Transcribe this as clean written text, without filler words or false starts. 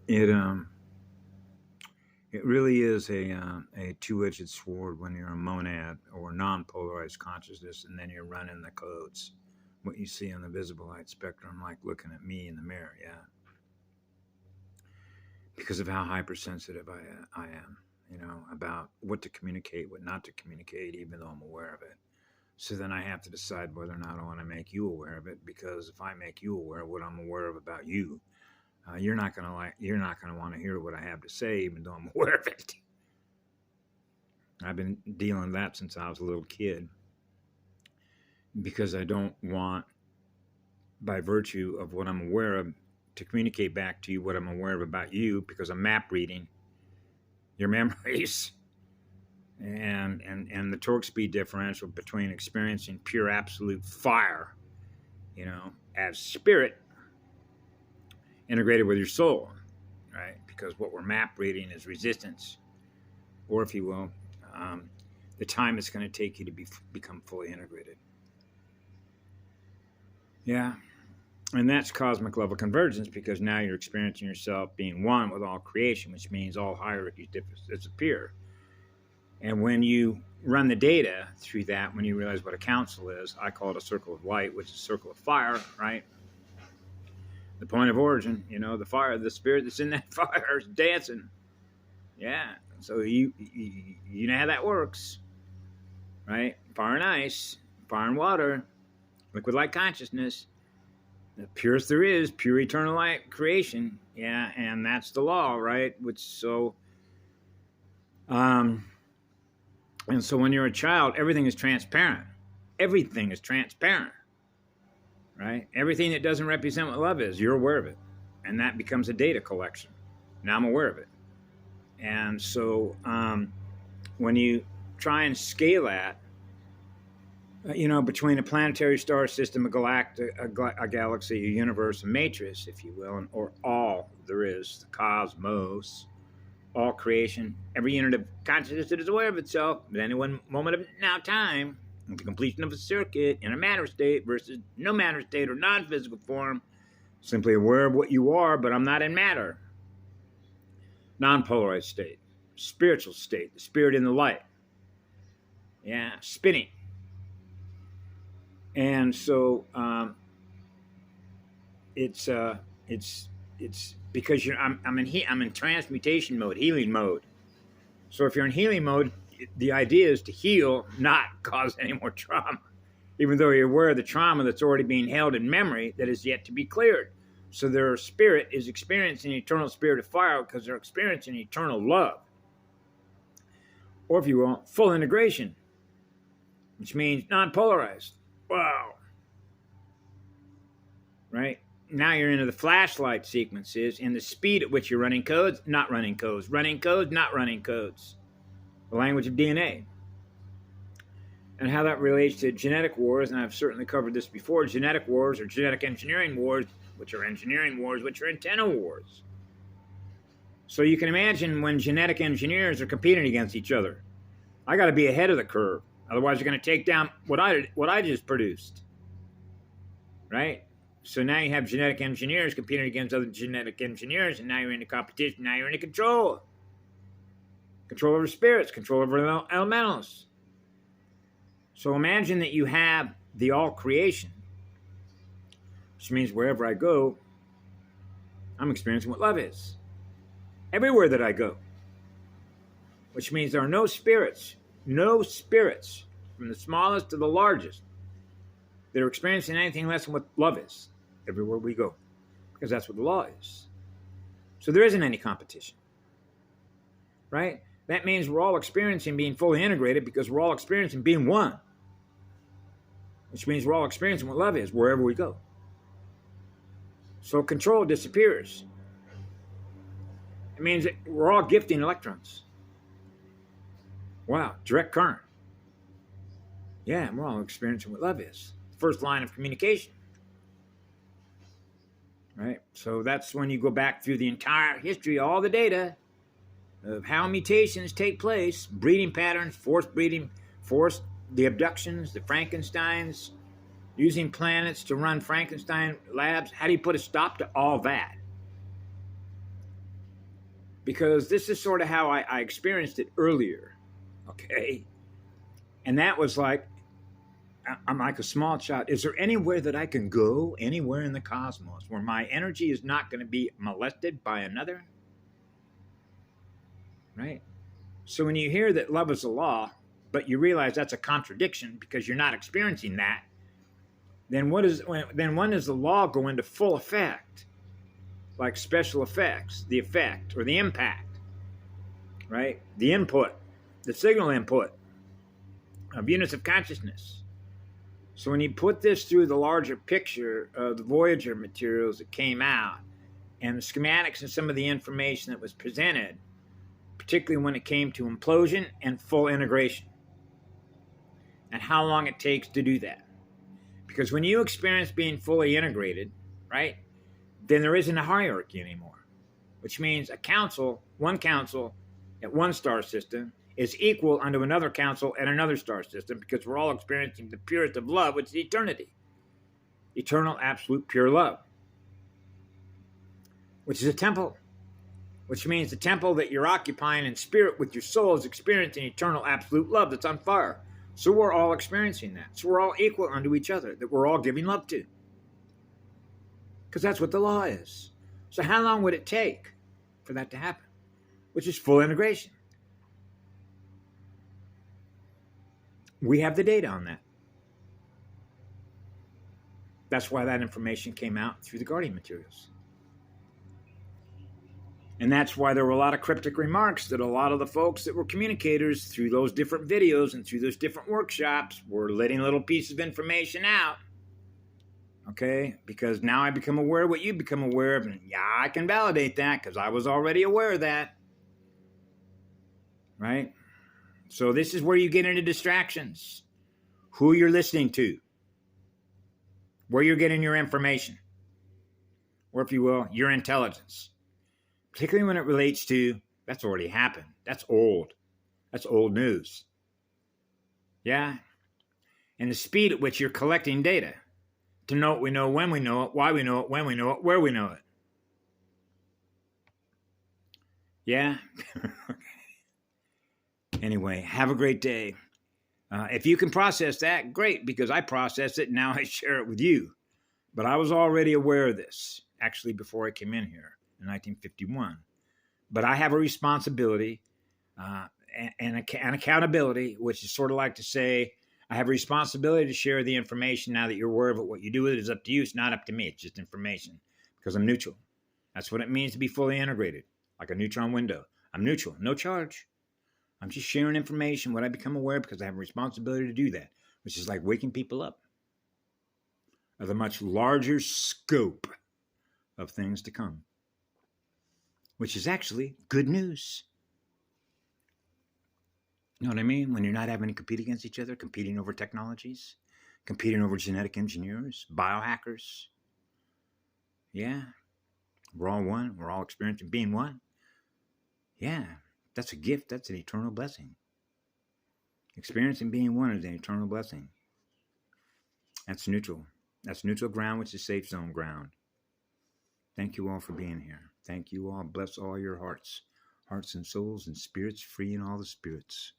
it it really is a two-edged sword when you're a monad or non-polarized consciousness, and then you're running the codes. What you see on the visible light spectrum, like looking at me in the mirror, yeah. Because of how hypersensitive I am, about what to communicate, what not to communicate, even though I'm aware of it. So then I have to decide whether or not I want to make you aware of it, because if I make you aware of what I'm aware of about you, you're not gonna want to hear what I have to say, even though I'm aware of it. I've been dealing with that since I was a little kid, because I don't want, by virtue of what I'm aware of, to communicate back to you what I'm aware of about you, because I'm map reading your memories. And the torque speed differential between experiencing pure absolute fire, as spirit integrated with your soul, right? Because what we're map reading is resistance, or if you will, the time it's going to take you to become fully integrated. Yeah. And that's cosmic level convergence, because now you're experiencing yourself being one with all creation, which means all hierarchies disappear. And when you run the data through that, when you realize what a council is, I call it a circle of light, which is a circle of fire, right? The point of origin, the fire, the spirit that's in that fire is dancing. Yeah. So you know how that works, right? Fire and ice, fire and water, liquid light consciousness, the purest there is, pure eternal light creation. Yeah. And that's the law, right? And so when you're a child, everything is transparent. Everything is transparent, right? Everything that doesn't represent what love is, you're aware of it. And that becomes a data collection. Now I'm aware of it. And so when you try and scale that, between a planetary star system, a galactic, a galaxy, a universe, a matrix, if you will, or all there is, the cosmos, all creation, every unit of consciousness that is aware of itself at any one moment of now time, the completion of a circuit in a matter state versus no matter state or non-physical form, simply aware of what you are, but I'm not in matter. Non-polarized state, spiritual state, the spirit in the light. Yeah, spinning. And so it's because I'm in transmutation mode, healing mode. So if you're in healing mode, the idea is to heal, not cause any more trauma, even though you're aware of the trauma that's already being held in memory that is yet to be cleared. So their spirit is experiencing eternal spirit of fire because they're experiencing eternal love. Or if you will, full integration, which means non-polarized. Wow. Right? Now you're into the flashlight sequences and the speed at which you're running codes, not running codes, running codes, not running codes. The language of DNA. And how that relates to genetic wars, and I've certainly covered this before, genetic wars or genetic engineering wars, which are engineering wars, which are antenna wars. So you can imagine when genetic engineers are competing against each other. I got to be ahead of the curve. Otherwise, you're going to take down what I just produced. Right? So now you have genetic engineers competing against other genetic engineers, and now you're into competition. Now you're into control. Control over spirits, control over elementals. So imagine that you have the all creation, which means wherever I go, I'm experiencing what love is. Everywhere that I go. Which means there are no spirits, from the smallest to the largest, that are experiencing anything less than what love is everywhere we go, because that's what the law is. So there isn't any competition, right? That means we're all experiencing being fully integrated because we're all experiencing being one, which means we're all experiencing what love is wherever we go. So control disappears. It means that we're all gifting electrons. Wow, direct current. Yeah, we're all experiencing what love is. First line of communication. Right? So that's when you go back through the entire history, all the data of how mutations take place, breeding patterns, forced breeding, the abductions, the Frankensteins, using planets to run Frankenstein labs. How do you put a stop to all that? because this is sort of how I experienced it earlier. Okay. And that was like, I'm like a small child. Is there anywhere that I can go, anywhere in the cosmos, where my energy is not going to be molested by another? Right? So when you hear that love is a law, but you realize that's a contradiction because you're not experiencing that, then when does the law go into full effect? Like special effects, the effect or the impact, right? The input, the signal input of units of consciousness. So when you put this through the larger picture of the Voyager materials that came out and the schematics and some of the information that was presented, particularly when it came to implosion and full integration, and how long it takes to do that. Because when you experience being fully integrated, right, then there isn't a hierarchy anymore, which means one council at one star system is equal unto another council at another star system, because we're all experiencing the purest of love, which is eternity. Eternal, absolute, pure love, which is a temple, which means the temple that you're occupying in spirit with your soul is experiencing eternal, absolute love that's on fire. So we're all experiencing that. So we're all equal unto each other, that we're all giving love to. Because that's what the law is. So how long would it take for that to happen? Which is full integration. We have the data on that. That's why that information came out through the Guardian materials. And that's why there were a lot of cryptic remarks that a lot of the folks that were communicators through those different videos and through those different workshops were letting little pieces of information out. Okay? Because now I become aware of what you become aware of. And yeah, I can validate that because I was already aware of that. Right? So this is where you get into distractions. Who you're listening to. Where you're getting your information. Or if you will, your intelligence. Particularly when it relates to, that's already happened. That's old. That's old news. Yeah? And the speed at which you're collecting data to know what we know, when we know it, why we know it, when we know it, where we know it. Yeah? Anyway, have a great day. If you can process that, great, because I processed it and now I share it with you. But I was already aware of this, actually, before I came in here. In 1951. But I have a responsibility and accountability, which is sort of like to say, I have a responsibility to share the information now that you're aware of it. What you do with it is up to you. It's not up to me. It's just information because I'm neutral. That's what it means to be fully integrated, like a neutron window. I'm neutral, no charge. I'm just sharing information, what I become aware of, because I have a responsibility to do that, which is like waking people up of the much larger scope of things to come. Which is actually good news. You know what I mean? When you're not having to compete against each other, competing over technologies, competing over genetic engineers, biohackers. Yeah. We're all one. We're all experiencing being one. Yeah. That's a gift. That's an eternal blessing. Experiencing being one is an eternal blessing. That's neutral. That's neutral ground, which is safe zone ground. Thank you all for being here. Thank you all. Bless all your hearts and souls and spirits, free in all the spirits.